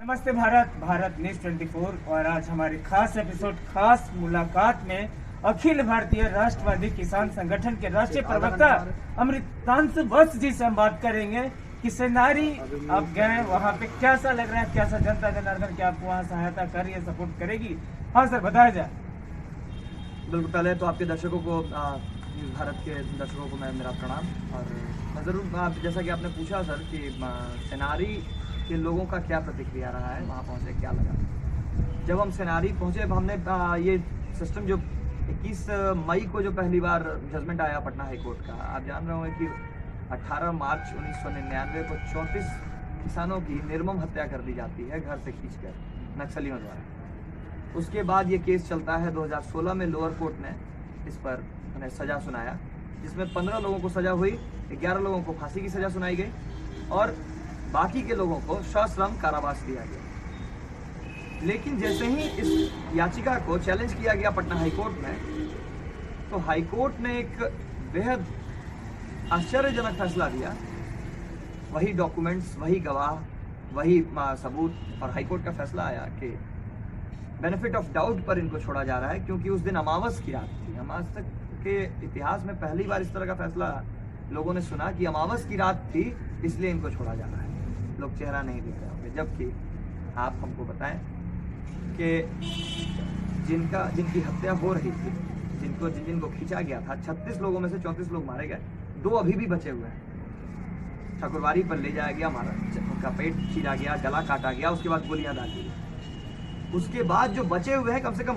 नमस्ते भारत, भारत न्यूज 24। और आज हमारी खास एपिसोड, खास मुलाकात में अखिल भारतीय राष्ट्रवादी किसान संगठन के राष्ट्रीय प्रवक्ता अमृतांशु वत्स जी से हम बात करेंगे कि सेनारी आप गए वहाँ पे कैसा लग रहा है, कैसा जनता जनार्दन की आपको वहाँ सहायता कर रही है, सपोर्ट करेगी। हाँ सर, बताया जाए। बिल्कुल, पहले तो आपके दर्शकों को, भारत के दर्शकों को मैं मेरा प्रणाम। और मैं ज़रूर, जैसा कि आपने पूछा सर कि सेनारी के लोगों का क्या प्रतिक्रिया रहा है, वहाँ पहुँचे क्या लगा। जब हम सेनारी पहुँचे, हमने ये सिस्टम जो 21 मई को जो पहली बार जजमेंट आया पटना हाई कोर्ट का, आप जान रहे होंगे कि 18 मार्च 1999 को 34 किसानों की निर्मम हत्या कर दी जाती है घर से खींचकर नक्सलियों द्वारा। उसके बाद ये केस चलता है। 2016 में लोअर कोर्ट ने इस पर उन्हें सज़ा सुनाया, जिसमें 15 लोगों को सज़ा हुई, 11 लोगों को फांसी की सज़ा सुनाई गई और बाकी के लोगों को सश्रम कारावास दिया गया। लेकिन जैसे ही इस याचिका को चैलेंज किया गया पटना हाईकोर्ट में, तो हाईकोर्ट ने एक बेहद आश्चर्यजनक फैसला दिया। वही डॉक्यूमेंट्स, वही गवाह, वही सबूत, और हाईकोर्ट का फैसला आया कि बेनिफिट ऑफ डाउट पर इनको छोड़ा जा रहा है, क्योंकि उस दिन अमावस की रात थी। हम आज तक के इतिहास में पहली बार इस तरह का फैसला लोगों ने सुना कि अमावस की रात थी, इसलिए इनको छोड़ा जा रहा है। लोग चेहरा नहीं देख रहे होंगे, जबकि आप हमको बताएं कि जिनकी हत्या हो रही थी, जिनको खींचा गया था, 36 लोगों में से 34 लोग मारे गए, 2 अभी भी बचे हुए हैं। ठाकुरबाड़ी पर ले जाया गया, उनका पेट चीरा गया, गला काटा गया, उसके बाद गोलियां दागी गई। उसके बाद जो बचे हुए हैं, कम से कम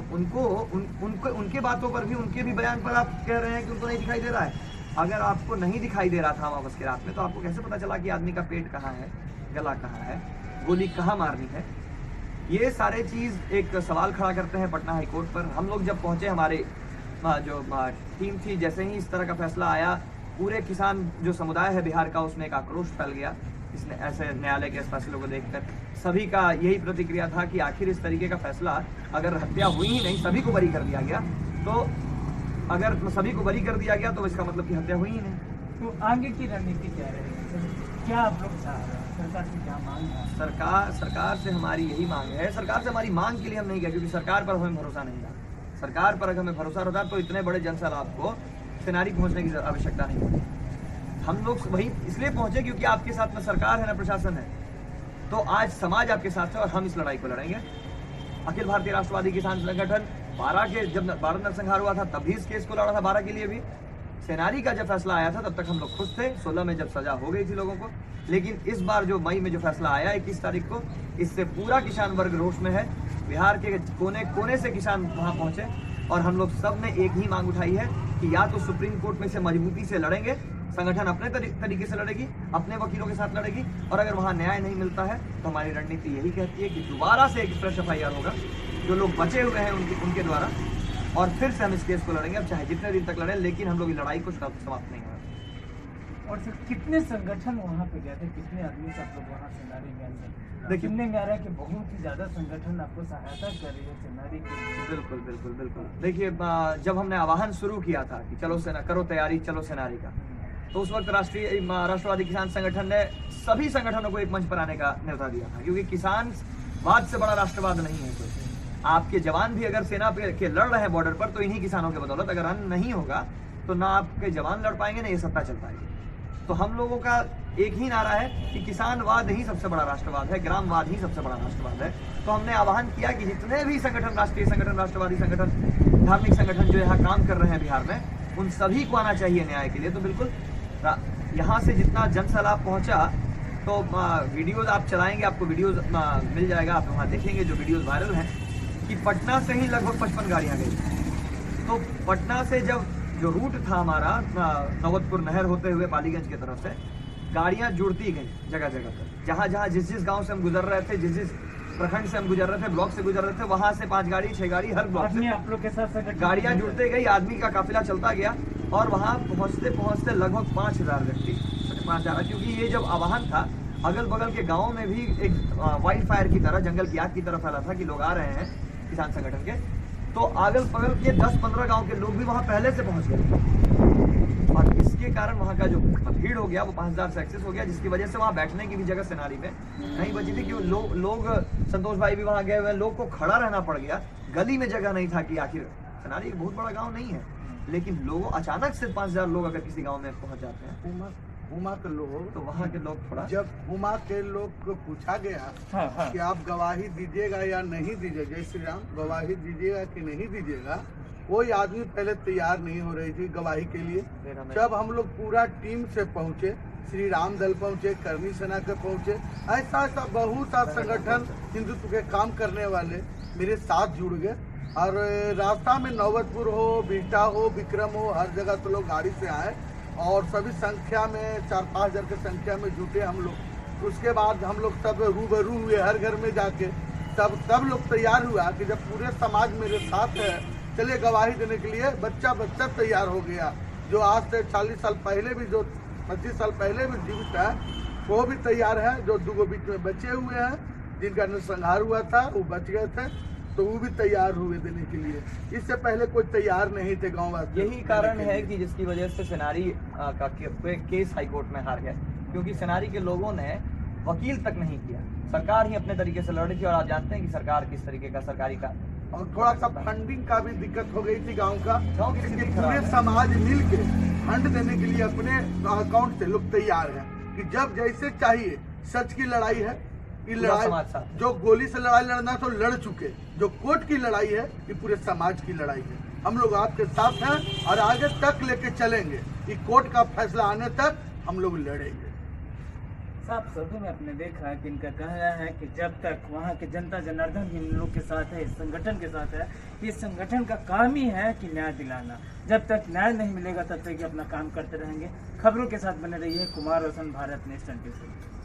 उनके बातों पर भी, उनके भी बयान पर आप कह रहे हैं कि उनको नहीं दिखाई दे रहा है। अगर आपको नहीं दिखाई दे रहा था अमावस की रात में, तो आपको कैसे पता चला कि आदमी का पेट कहाँ है, गला कहाँ है, गोली कहाँ मारनी है? ये सारे चीज़ एक सवाल खड़ा करते हैं पटना हाईकोर्ट पर। हम लोग जब पहुँचे, हमारे जो टीम थी, जैसे ही इस तरह का फैसला आया, पूरे किसान जो समुदाय है बिहार का, उसमें एक आक्रोश फैल गया। इसने ऐसे न्यायालय के इस फैसले को देखकर सभी का यही प्रतिक्रिया था कि आखिर इस तरीके का फैसला, अगर हत्या हुई ही नहीं, सभी को बरी कर दिया गया, तो अगर सभी को बरी कर दिया गया तो इसका मतलब कि हत्या हुई ही नहीं। तो आगे की रणनीति क्या रहेगी, क्या आप लोग चाह रहे हैं, सरकार से क्या मांग है? सरकार से हमारी यही मांग है। सरकार से हमारी मांग के लिए हम नहीं गए, क्योंकि सरकार पर हमें भरोसा नहीं था। सरकार पर अगर हमें भरोसा होता तो इतने बड़े जनसैलाब को सेनारी पहुंचने की आवश्यकता नहीं होती। हम लोग वही इसलिए पहुंचे क्योंकि आपके साथ न सरकार है न प्रशासन है। तो आज समाज आपके साथ है और हम इस लड़ाई को लड़ेंगे। अखिल भारतीय राष्ट्रवादी किसान संगठन 12 के जब भारत नरसंहार हुआ था, तब भी इस केस को लड़ा था। 12 के लिए भी सेनारी का जब फैसला आया था, तब तक हम लोग खुश थे। 16 में जब सजा हो गई थी लोगों को, लेकिन इस बार जो मई में जो फैसला आया 21 तारीख को, इससे पूरा किसान वर्ग रोष में है। बिहार के कोने कोने से किसान वहाँ पहुँचे और हम लोग सब ने एक ही मांग उठाई है कि या तो सुप्रीम कोर्ट में से मजबूती से लड़ेंगे, संगठन अपने तरीके से लड़ेगी, अपने वकीलों के साथ लड़ेगी, और अगर वहाँ न्याय नहीं मिलता है तो हमारी रणनीति यही कहती है कि दोबारा से एक फ्रेश FIR होगा जो लोग बचे हुए हैं उनके द्वारा, और फिर से हम इस केस को लड़ेंगे। अब चाहे जितने दिन तक लड़ें, लेकिन हम लोग लड़ाई को समाप्त नहीं होगा। और सर, कितने संगठन वहाँ पे गए थे, कितने आदमी से आप लोग वहाँ सेनारी गए थे? सुनने में आ रहा है कि बहुत ही ज्यादा संगठन आपको सहायता कर रही है सेनारी की। बिल्कुल। देखिए, जब हमने आह्वान शुरू किया था कि चलो करो तैयारी, चलो सेनारी का, तो उस वक्त राष्ट्रवादी किसान संगठन ने सभी संगठनों को एक मंच पर आने का न्योता दिया था, क्योंकि किसानवाद से बड़ा राष्ट्रवाद नहीं है कोई। आपके जवान भी अगर सेना पे लड़ रहे हैं बॉर्डर पर, तो इन्हीं किसानों के बदौलत। अगर अन्न नहीं होगा तो ना आपके जवान लड़ पाएंगे, ना ये सत्ता चल पाएगी। तो हम लोगों का एक ही नारा है कि किसानवाद ही सबसे बड़ा राष्ट्रवाद है, ग्रामवाद ही सबसे बड़ा राष्ट्रवाद है। तो हमने आह्वान किया कि जितने भी संगठन, राष्ट्रीय संगठन, राष्ट्रवादी संगठन, धार्मिक संगठन जो यहाँ काम कर रहे हैं बिहार में, उन सभी को आना चाहिए न्याय के लिए। तो बिल्कुल यहाँ से जितना जनसैलाब पहुँचा, तो वीडियोज आप चलाएंगे, आपको वीडियोज मिल जाएगा, आप वहाँ देखेंगे जो वीडियोज वायरल हैं, कि पटना से ही लगभग 55 गाड़ियाँ गई। तो पटना से जो रूट था हमारा, नौबतपुर नहर होते हुए पालीगंज की तरफ से, गाड़ियाँ जुड़ती गई जगह जगह पर। जहाँ जिस गांव से हम गुजर रहे थे, जिस प्रखंड से हम गुजर रहे थे, ब्लॉक से गुजर रहे थे, वहाँ से 5 गाड़ी 6 गाड़ी हर ब्लॉक से आप लोग के साथ गाड़ियाँ जुड़ते गई, आदमी का काफिला चलता गया, और वहाँ पहुँचते लगभग 5000 व्यक्ति, 5000, क्योंकि ये जब आह्वान था, अगल बगल के गाँव में भी एक वाइल्ड फायर की तरह, जंगल की आग की तरह फैला था कि लोग आ रहे हैं किसान संगठन के। तो अगल बगल के 10-15 गांव के लोग भी वहां पहले से पहुंच गए। और इसके कारण वहाँ का जो भीड़ हो गया वो 5000 से एक्सेस हो गया, जिसकी वजह से वहाँ बैठने की भी जगह सेनारी में नहीं बची थी। कि लोग संतोष भाई भी वहाँ गए हुए, लोग को खड़ा रहना पड़ गया, गली में जगह नहीं था। कि आखिर सेनारी एक बहुत बड़ा गाँव नहीं है, लेकिन लोगों अचानक से 5000 लोग अगर किसी गाँव में पहुँच जाते हैं, हुमा के लोग, तो वहाँ के लोग थोड़ा, जब हुमा के लोग को पूछा गया हाँ। कि आप गवाही दीजिएगा या नहीं दीजिएगा, जय श्री राम, गवाही दीजिएगा कि नहीं दीजिएगा, कोई आदमी पहले तैयार नहीं हो रही थी गवाही के लिए। जब हम लोग पूरा टीम से पहुंचे, श्री राम दल पहुंचे, करनी सेना के पहुंचे, ऐसा ऐसा बहुत सा संगठन हिंदुत्व के काम करने वाले मेरे साथ जुड़ गए। और रास्ता में नौबतपुर हो, बिहटा हो, विक्रम हो, हर जगह तो लोग गाड़ी से आए और सभी संख्या में 4-5 हजार की संख्या में जुटे हम लोग। उसके बाद हम लोग सब रूबरू हुए हर घर में जाके, सब लोग तैयार हुआ कि जब पूरे समाज मेरे साथ है, चलिए गवाही देने के लिए। बच्चा तैयार हो गया, जो आज से 40 साल पहले भी, जो 25 साल पहले भी जीवित है, वो भी तैयार है। जो 2 बीच में बचे हुए हैं, जिनका नरसंहार हुआ था, वो बच गए थे, तो वो भी तैयार हुए देने के लिए। इससे पहले कोई तैयार नहीं थे गाँव वासी। यही कारण है कि जिसकी वजह से सेनारी का केस हाईकोर्ट में हार गया, क्योंकि सेनारी के लोगों ने वकील तक नहीं किया, सरकार ही अपने तरीके से लड़ रही थी। और आप जानते हैं कि सरकार किस तरीके का सरकारी का, और थोड़ा सा फंडिंग का भी दिक्कत हो गई थी गांव का। गांव की स्थिति खराब पूरे है। समाज मिल के फंड देने के लिए अपने अकाउंट से लोग तैयार हैं कि जब जैसे चाहिए। सच की लड़ाई है, ये पूरा लड़ाई समाज साथ है। जो गोली से लड़ाई लड़ना तो लड़ चुके, जो कोर्ट की लड़ाई है ये पूरे समाज की लड़ाई है। हम लोग आपके साथ हैं और आगे तक लेके चलेंगे। ये कोर्ट का फैसला आने तक हम लोग लड़ेंगे। साहब, सभी में आपने देखा कि इनका कहना है कि जब तक वहाँ के जनता जनार्दन इन लोग के साथ है, इस संगठन के साथ है, ये संगठन का काम ही है कि न्याय दिलाना। जब तक न्याय नहीं मिलेगा तब तक ये अपना काम करते रहेंगे। खबरों के साथ बने रहिए। कुमार रोशन, भारत नेशन 24।